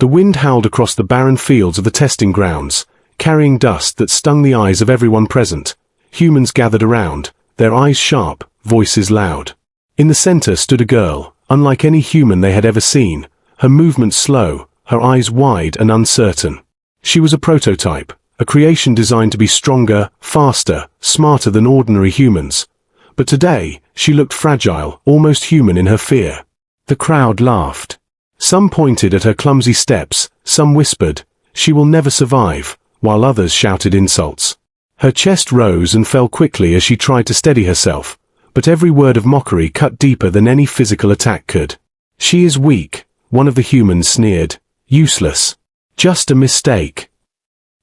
The wind howled across the barren fields of the testing grounds, carrying dust that stung the eyes of everyone present. Humans gathered around, their eyes sharp, voices loud. In the center stood a girl, unlike any human they had ever seen, her movements slow, her eyes wide and uncertain. She was a prototype, a creation designed to be stronger, faster, smarter than ordinary humans. But today, she looked fragile, almost human in her fear. The crowd laughed. Some pointed at her clumsy steps, some whispered, "She will never survive," while others shouted insults. Her chest rose and fell quickly as she tried to steady herself, but every word of mockery cut deeper than any physical attack could. "She is weak," one of the humans sneered. "Useless. Just a mistake."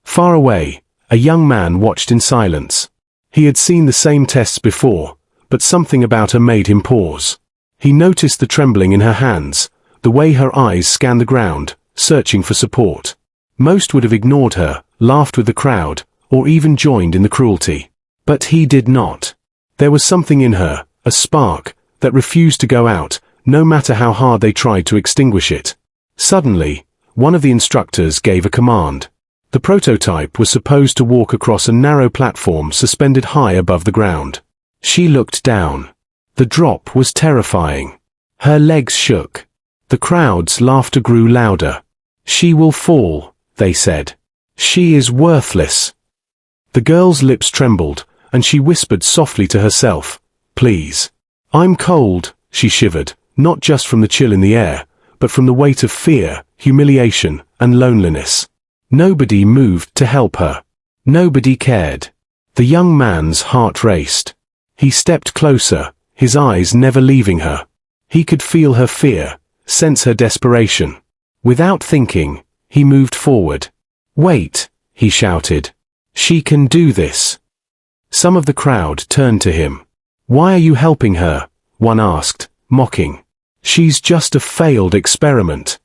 Far away, a young man watched in silence. He had seen the same tests before, but something about her made him pause. He noticed the trembling in her hands, the way her eyes scanned the ground, searching for support. Most would have ignored her, laughed with the crowd, or even joined in the cruelty. But he did not. There was something in her, a spark, that refused to go out, no matter how hard they tried to extinguish it. Suddenly, one of the instructors gave a command. The prototype was supposed to walk across a narrow platform suspended high above the ground. She looked down. The drop was terrifying. Her legs shook. The crowd's laughter grew louder. "She will fall," they said. "She is worthless." The girl's lips trembled, and she whispered softly to herself, "Please." "I'm cold," she shivered, not just from the chill in the air, but from the weight of fear, humiliation, and loneliness. Nobody moved to help her. Nobody cared. The young man's heart raced. He stepped closer, his eyes never leaving her. He could feel her fear, sense her desperation. Without thinking, he moved forward. "Wait," he shouted. "She can do this." Some of the crowd turned to him. "Why are you helping her?" one asked, mocking. "She's just a failed experiment."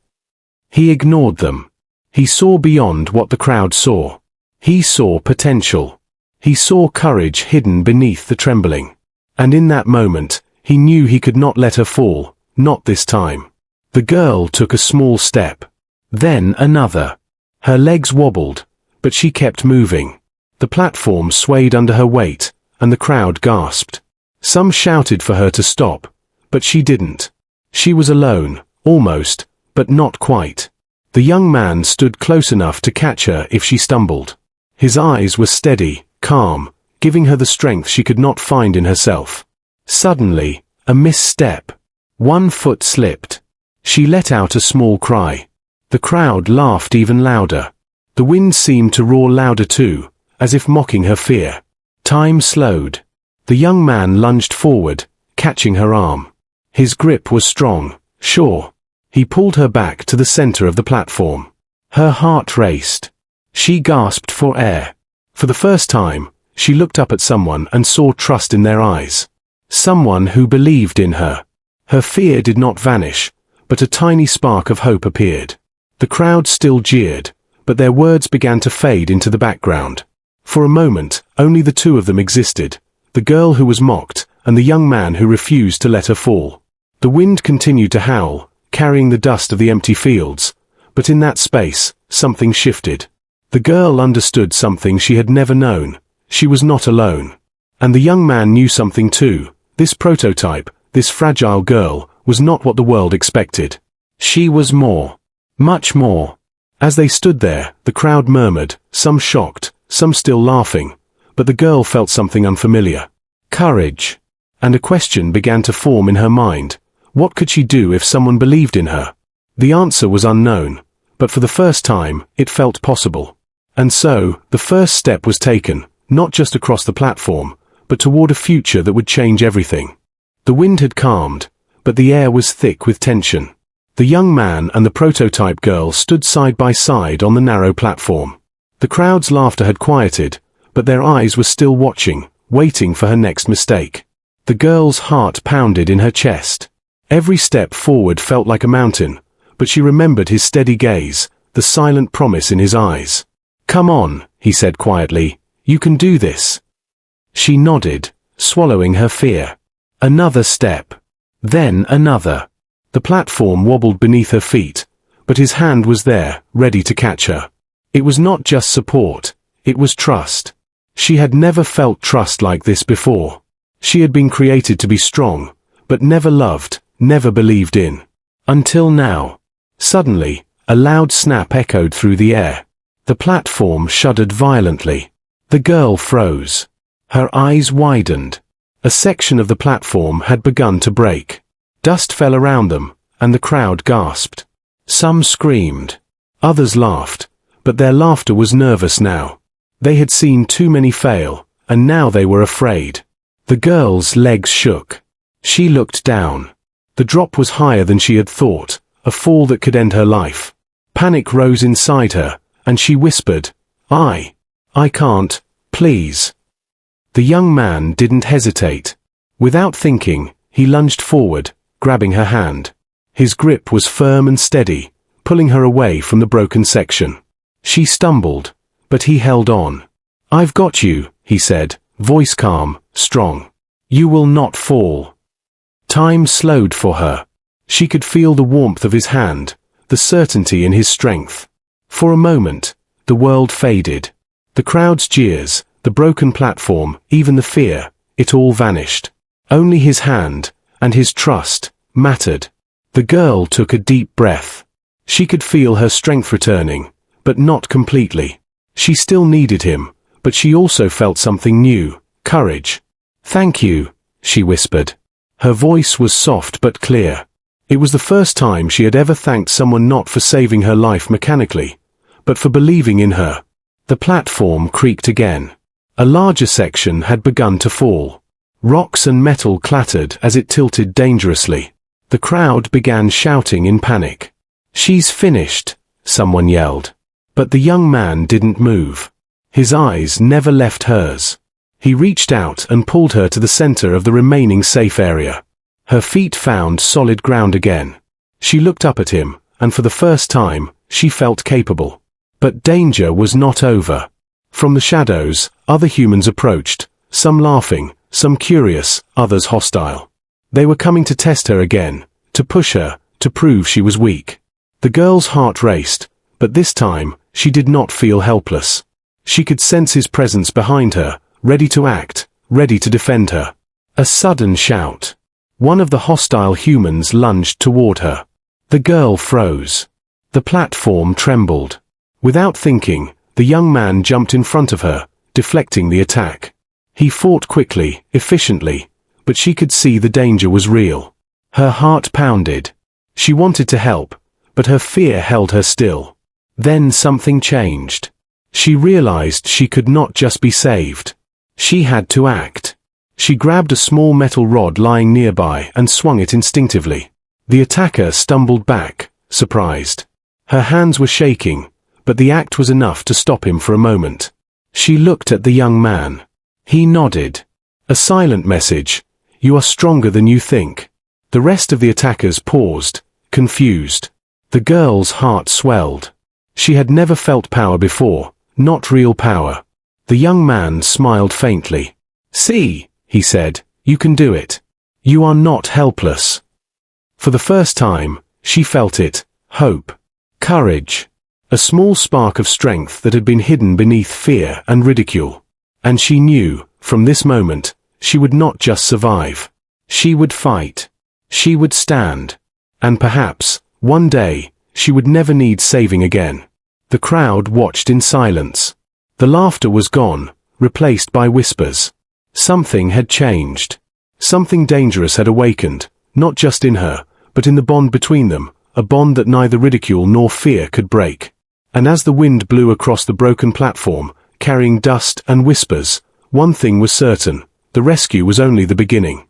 He ignored them. He saw beyond what the crowd saw. He saw potential. He saw courage hidden beneath the trembling. And in that moment, he knew he could not let her fall, not this time. The girl took a small step. Then another. Her legs wobbled, but she kept moving. The platform swayed under her weight, and the crowd gasped. Some shouted for her to stop, but she didn't. She was alone, almost, but not quite. The young man stood close enough to catch her if she stumbled. His eyes were steady, calm, giving her the strength she could not find in herself. Suddenly, a misstep. One foot slipped. She let out a small cry. The crowd laughed even louder. The wind seemed to roar louder too, as if mocking her fear. Time slowed. The young man lunged forward, catching her arm. His grip was strong, sure. He pulled her back to the center of the platform. Her heart raced. She gasped for air. For the first time, she looked up at someone and saw trust in their eyes. Someone who believed in her. Her fear did not vanish, but a tiny spark of hope appeared. The crowd still jeered, but their words began to fade into the background. For a moment, only the two of them existed, the girl who was mocked, and the young man who refused to let her fall. The wind continued to howl, carrying the dust of the empty fields, but in that space, something shifted. The girl understood something she had never known. She was not alone. And the young man knew something too. This prototype, this fragile girl, was not what the world expected. She was more. Much more. As they stood there, the crowd murmured, some shocked, some still laughing, but the girl felt something unfamiliar. Courage. And a question began to form in her mind. What could she do if someone believed in her? The answer was unknown, but for the first time, it felt possible. And so, the first step was taken, not just across the platform, but toward a future that would change everything. The wind had calmed, but the air was thick with tension. The young man and the prototype girl stood side by side on the narrow platform. The crowd's laughter had quieted, but their eyes were still watching, waiting for her next mistake. The girl's heart pounded in her chest. Every step forward felt like a mountain, but she remembered his steady gaze, the silent promise in his eyes. "Come on," he said quietly, "you can do this." She nodded, swallowing her fear. Another step. Then another. The platform wobbled beneath her feet, but his hand was there, ready to catch her. It was not just support, it was trust. She had never felt trust like this before. She had been created to be strong, but never loved, never believed in. Until now. Suddenly, a loud snap echoed through the air. The platform shuddered violently. The girl froze. Her eyes widened. A section of the platform had begun to break. Dust fell around them, and the crowd gasped. Some screamed. Others laughed, but their laughter was nervous now. They had seen too many fail, and now they were afraid. The girl's legs shook. She looked down. The drop was higher than she had thought, a fall that could end her life. Panic rose inside her, and she whispered, I can't, please. The young man didn't hesitate. Without thinking, he lunged forward, grabbing her hand. His grip was firm and steady, pulling her away from the broken section. She stumbled, but he held on. I've got you, he said, voice calm, strong. You will not fall. Time slowed for her. She could feel the warmth of his hand, the certainty in his strength. For a moment, the world faded. The crowd's jeers, the broken platform, even the fear, it all vanished. Only his hand, and his trust, mattered. The girl took a deep breath. She could feel her strength returning, but not completely. She still needed him, but she also felt something new, courage. Thank you, she whispered. Her voice was soft but clear. It was the first time she had ever thanked someone not for saving her life mechanically, but for believing in her. The platform creaked again. A larger section had begun to fall. Rocks and metal clattered as it tilted dangerously. The crowd began shouting in panic. She's finished, someone yelled. But the young man didn't move. His eyes never left hers. He reached out and pulled her to the center of the remaining safe area. Her feet found solid ground again. She looked up at him, and for the first time, she felt capable. But danger was not over. From the shadows, other humans approached, some laughing, some curious, others hostile. They were coming to test her again, to push her, to prove she was weak. The girl's heart raced, but this time, she did not feel helpless. She could sense his presence behind her, ready to act, ready to defend her. A sudden shout. One of the hostile humans lunged toward her. The girl froze. The platform trembled. Without thinking, the young man jumped in front of her, deflecting the attack. He fought quickly, efficiently, but she could see the danger was real. Her heart pounded. She wanted to help, but her fear held her still. Then something changed. She realized she could not just be saved. She had to act. She grabbed a small metal rod lying nearby and swung it instinctively. The attacker stumbled back, surprised. Her hands were shaking, but the act was enough to stop him for a moment. She looked at the young man. He nodded. A silent message, "You are stronger than you think." The rest of the attackers paused, confused. The girl's heart swelled. She had never felt power before, not real power. The young man smiled faintly. "See," he said, "you can do it. You are not helpless." For the first time, she felt it, hope, courage, a small spark of strength that had been hidden beneath fear and ridicule. And she knew, from this moment, she would not just survive. She would fight. She would stand. And perhaps, one day, she would never need saving again. The crowd watched in silence. The laughter was gone, replaced by whispers. Something had changed. Something dangerous had awakened, not just in her, but in the bond between them, a bond that neither ridicule nor fear could break. And as the wind blew across the broken platform, carrying dust and whispers, one thing was certain: the rescue was only the beginning.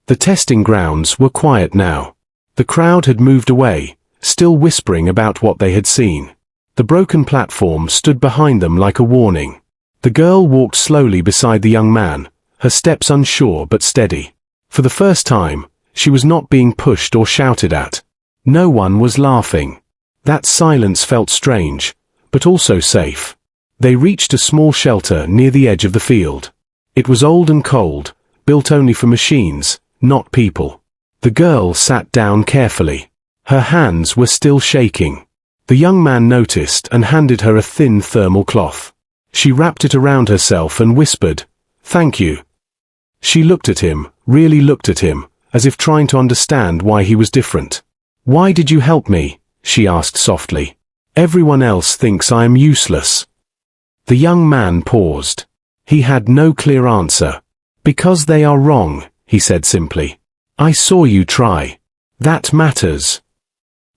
The testing grounds were quiet now. The crowd had moved away, still whispering about what they had seen. The broken platform stood behind them like a warning. The girl walked slowly beside the young man, her steps unsure but steady. For the first time, she was not being pushed or shouted at. No one was laughing. That silence felt strange, but also safe. They reached a small shelter near the edge of the field. It was old and cold, built only for machines, not people. The girl sat down carefully. Her hands were still shaking. The young man noticed and handed her a thin thermal cloth. She wrapped it around herself and whispered, "Thank you." She looked at him, really looked at him, as if trying to understand why he was different. "Why did you help me?" she asked softly. "Everyone else thinks I am useless." The young man paused. He had no clear answer. "Because they are wrong," he said simply. "I saw you try. That matters."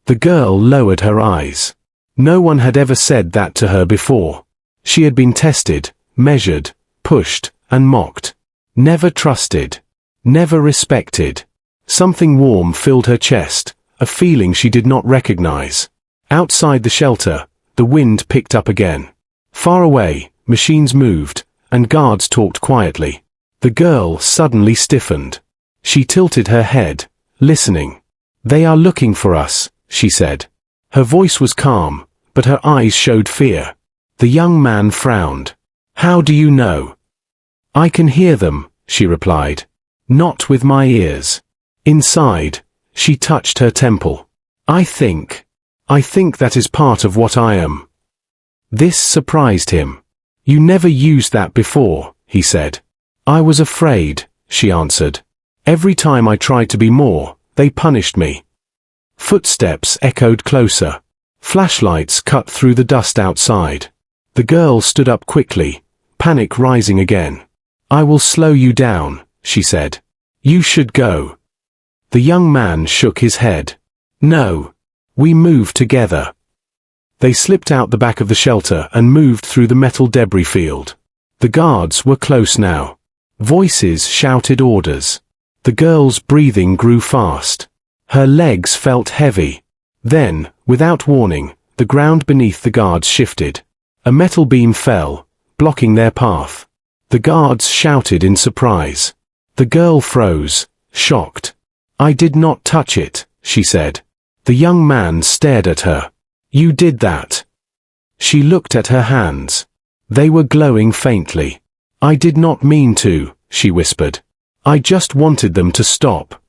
The girl lowered her eyes. No one had ever said that to her before. She had been tested, measured, pushed, and mocked. Never trusted. Never respected. Something warm filled her chest, a feeling she did not recognize. Outside the shelter, the wind picked up again. Far away, machines moved, and guards talked quietly. The girl suddenly stiffened. She tilted her head, listening. "They are looking for us," she said. Her voice was calm, but her eyes showed fear. The young man frowned. "How do you know?" "I can hear them," she replied. "Not with my ears." Inside, she touched her temple. I think that is part of what I am." This surprised him. "You never used that before," he said. "I was afraid," she answered. "Every time I tried to be more, they punished me." Footsteps echoed closer. Flashlights cut through the dust outside. The girl stood up quickly, panic rising again. "I will slow you down," she said. "You should go." The young man shook his head. "No. We move together." They slipped out the back of the shelter and moved through the metal debris field. The guards were close now. Voices shouted orders. The girl's breathing grew fast. Her legs felt heavy. Then, without warning, the ground beneath the guards shifted. A metal beam fell, blocking their path. The guards shouted in surprise. The girl froze, shocked. "I did not touch it," she said. The young man stared at her. "You did that." She looked at her hands. They were glowing faintly. "I did not mean to," she whispered. "I just wanted them to stop."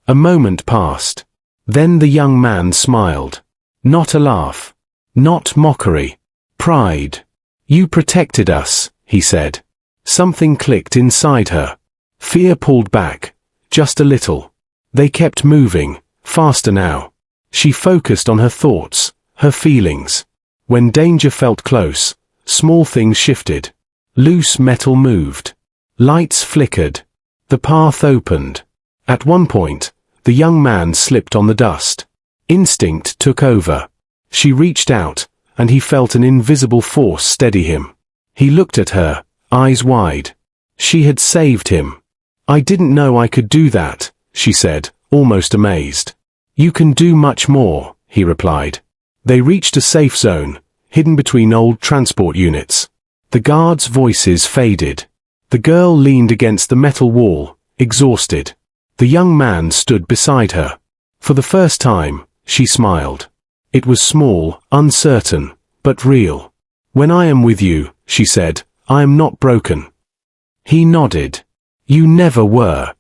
A moment passed. Then the young man smiled. Not a laugh. Not mockery. Pride. "You protected us," he said. Something clicked inside her. Fear pulled back. Just a little. They kept moving, faster now. She focused on her thoughts, her feelings. When danger felt close, small things shifted. Loose metal moved. Lights flickered. The path opened. At one point, the young man slipped on the dust. Instinct took over. She reached out, and he felt an invisible force steady him. He looked at her, eyes wide. She had saved him. "I didn't know I could do that," she said, almost amazed. "You can do much more," he replied. They reached a safe zone, hidden between old transport units. The guards' voices faded. The girl leaned against the metal wall, exhausted. The young man stood beside her. For the first time, she smiled. It was small, uncertain, but real. "When I am with you," she said, "I am not broken." He nodded. "You never were."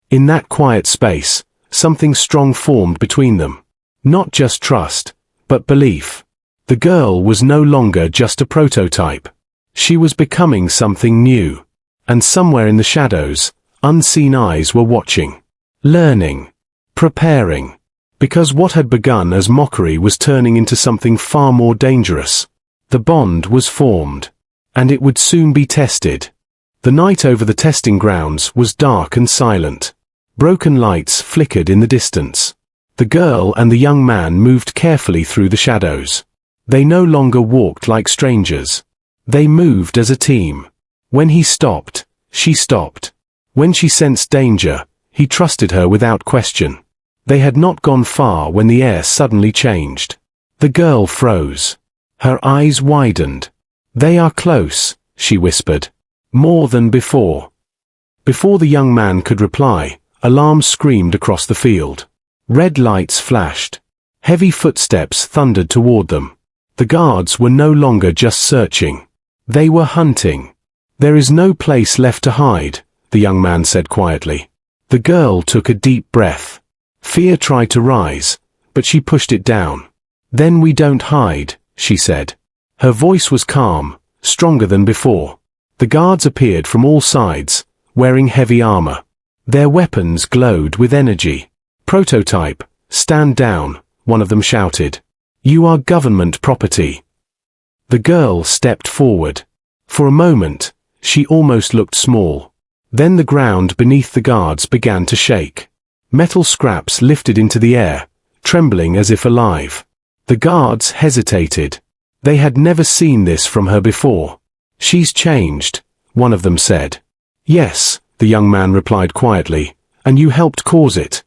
In that quiet space, something strong formed between them. Not just trust, but belief. The girl was no longer just a prototype. She was becoming something new. And somewhere in the shadows, unseen eyes were watching. Learning. Preparing. Because what had begun as mockery was turning into something far more dangerous. The bond was formed. And it would soon be tested. The night over the testing grounds was dark and silent. Broken lights flickered in the distance. The girl and the young man moved carefully through the shadows. They no longer walked like strangers. They moved as a team. When he stopped, she stopped. When she sensed danger, he trusted her without question. They had not gone far when the air suddenly changed. The girl froze. Her eyes widened. "They are close," she whispered. "More than before." Before the young man could reply, alarms screamed across the field. Red lights flashed. Heavy footsteps thundered toward them. The guards were no longer just searching. They were hunting. "There is no place left to hide," the young man said quietly. The girl took a deep breath. Fear tried to rise, but she pushed it down. Then we don't hide, she said. Her voice was calm, stronger than before. The guards appeared from all sides, wearing heavy armor. Their weapons glowed with energy. Prototype, stand down, one of them shouted. You are government property. The girl stepped forward. For a moment, she almost looked small. Then the ground beneath the guards began to shake. Metal scraps lifted into the air, trembling as if alive. The guards hesitated. They had never seen this from her before. She's changed, one of them said. Yes, the young man replied quietly, and you helped cause it.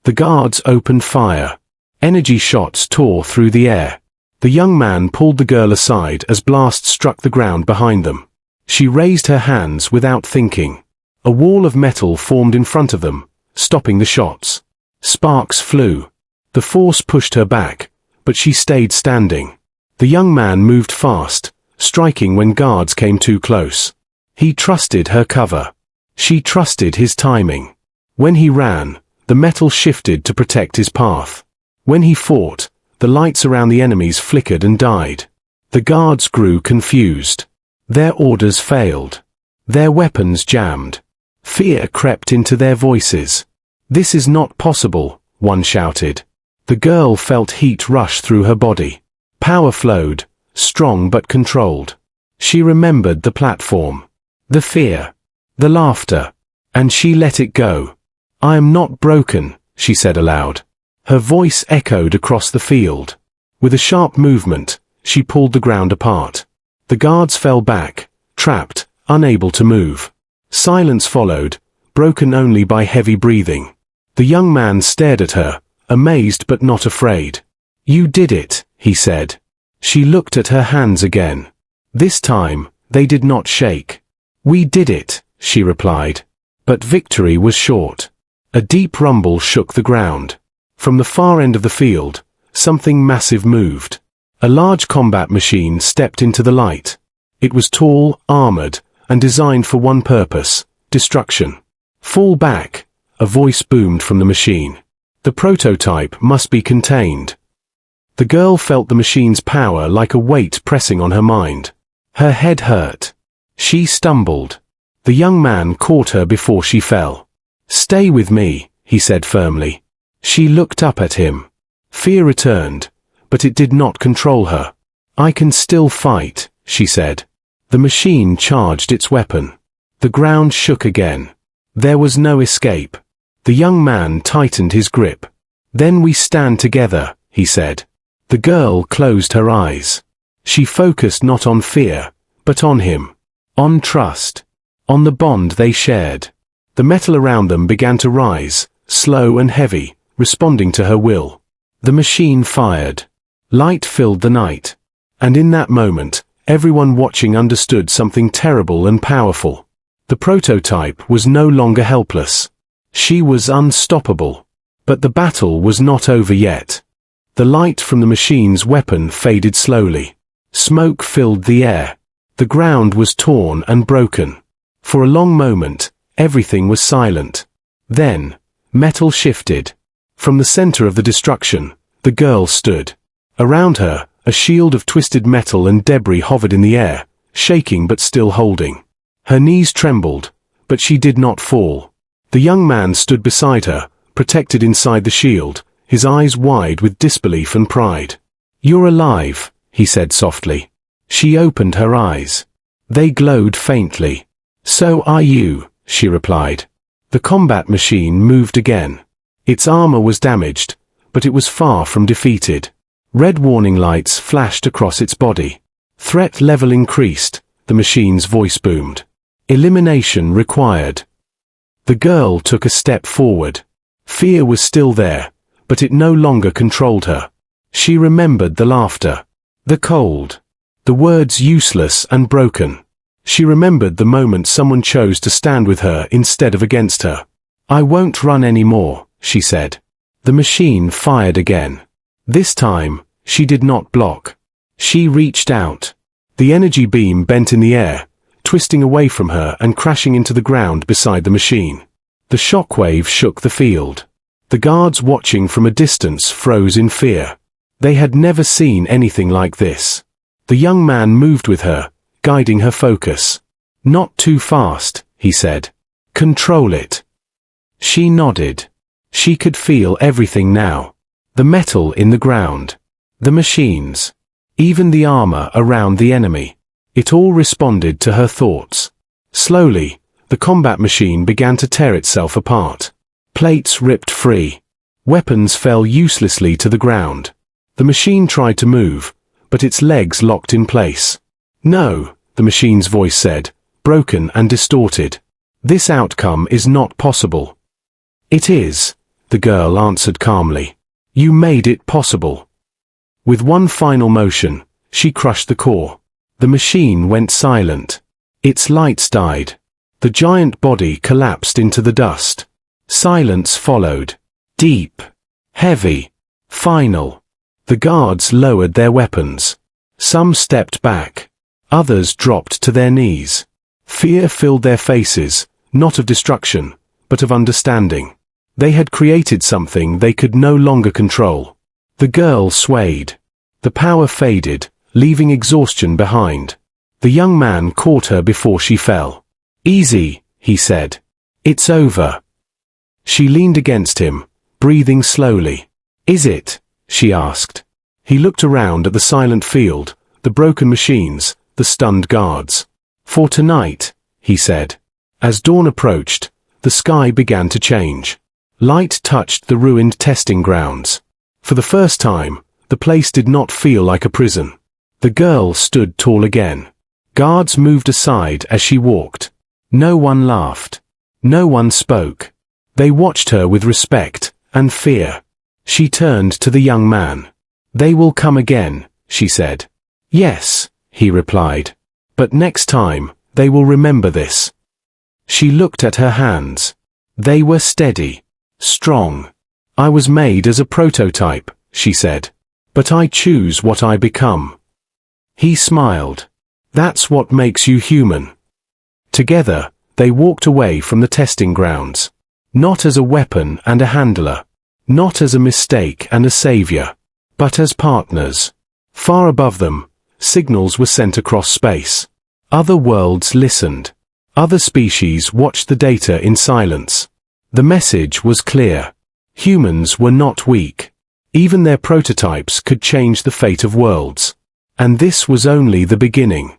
The guards opened fire. Energy shots tore through the air. The young man pulled the girl aside as blasts struck the ground behind them. She raised her hands without thinking. A wall of metal formed in front of them, stopping the shots. Sparks flew. The force pushed her back, but she stayed standing. The young man moved fast, striking when guards came too close. He trusted her cover. She trusted his timing. When he ran, the metal shifted to protect his path. When he fought, the lights around the enemies flickered and died. The guards grew confused. Their orders failed. Their weapons jammed. Fear crept into their voices. This is not possible, one shouted. The girl felt heat rush through her body. Power flowed, strong but controlled. She remembered the platform, the fear, the laughter, and she let it go. I am not broken, she said aloud. Her voice echoed across the field. With a sharp movement, she pulled the ground apart. The guards fell back, trapped, unable to move. Silence followed, broken only by heavy breathing. The young man stared at her, amazed but not afraid. You did it, he said. She looked at her hands again. This time, they did not shake. We did it, she replied. But victory was short. A deep rumble shook the ground. From the far end of the field, something massive moved. A large combat machine stepped into the light. It was tall, armored, and designed for one purpose: destruction. Fall back, a voice boomed from the machine. The prototype must be contained. The girl felt the machine's power like a weight pressing on her mind. Her head hurt. She stumbled. The young man caught her before she fell. Stay with me, he said firmly. She looked up at him. Fear returned, but it did not control her. I can still fight, she said. The machine charged its weapon. The ground shook again. There was no escape. The young man tightened his grip. Then we stand together, he said. The girl closed her eyes. She focused not on fear, but on him. On trust. On the bond they shared. The metal around them began to rise, slow and heavy, responding to her will. The machine fired. Light filled the night. And in that moment, everyone watching understood something terrible and powerful. The prototype was no longer helpless. She was unstoppable. But the battle was not over yet. The light from the machine's weapon faded slowly. Smoke filled the air. The ground was torn and broken. For a long moment, everything was silent. Then, metal shifted. From the center of the destruction, the girl stood. Around her, a shield of twisted metal and debris hovered in the air, shaking but still holding. Her knees trembled, but she did not fall. The young man stood beside her, protected inside the shield, his eyes wide with disbelief and pride. You're alive, he said softly. She opened her eyes. They glowed faintly. So are you, she replied. The combat machine moved again. Its armor was damaged, but it was far from defeated. Red warning lights flashed across its body. Threat level increased, the machine's voice boomed. Elimination required. The girl took a step forward. Fear was still there, but it no longer controlled her. She remembered the laughter, the cold, the words useless and broken. She remembered the moment someone chose to stand with her instead of against her. I won't run anymore, she said. The machine fired again. This time, she did not block. She reached out. The energy beam bent in the air, twisting away from her and crashing into the ground beside the machine. The shockwave shook the field. The guards watching from a distance froze in fear. They had never seen anything like this. The young man moved with her, guiding her focus. "Not too fast," he said. "Control it." She nodded. She could feel everything now. The metal in the ground. The machines. Even the armor around the enemy. It all responded to her thoughts. Slowly, the combat machine began to tear itself apart. Plates ripped free. Weapons fell uselessly to the ground. The machine tried to move, but its legs locked in place. "No," the machine's voice said, broken and distorted. "This outcome is not possible." "It is," the girl answered calmly. "You made it possible." With one final motion, she crushed the core. The machine went silent. Its lights died. The giant body collapsed into the dust. Silence followed. Deep. Heavy. Final. The guards lowered their weapons. Some stepped back. Others dropped to their knees. Fear filled their faces, not of destruction, but of understanding. They had created something they could no longer control. The girl swayed. The power faded, leaving exhaustion behind. The young man caught her before she fell. "Easy," he said. "It's over." She leaned against him, breathing slowly. "Is it?" she asked. He looked around at the silent field, the broken machines, the stunned guards. "For tonight," he said. As dawn approached, the sky began to change. Light touched the ruined testing grounds. For the first time, the place did not feel like a prison. The girl stood tall again. Guards moved aside as she walked. No one laughed. No one spoke. They watched her with respect and fear. She turned to the young man. "They will come again," she said. "Yes," he replied. "But next time, they will remember this." She looked at her hands. They were steady. Strong. "I was made as a prototype," she said. "But I choose what I become." He smiled. "That's what makes you human." Together, they walked away from the testing grounds. Not as a weapon and a handler. Not as a mistake and a savior. But as partners. Far above them, signals were sent across space. Other worlds listened. Other species watched the data in silence. The message was clear. Humans were not weak. Even their prototypes could change the fate of worlds. And this was only the beginning.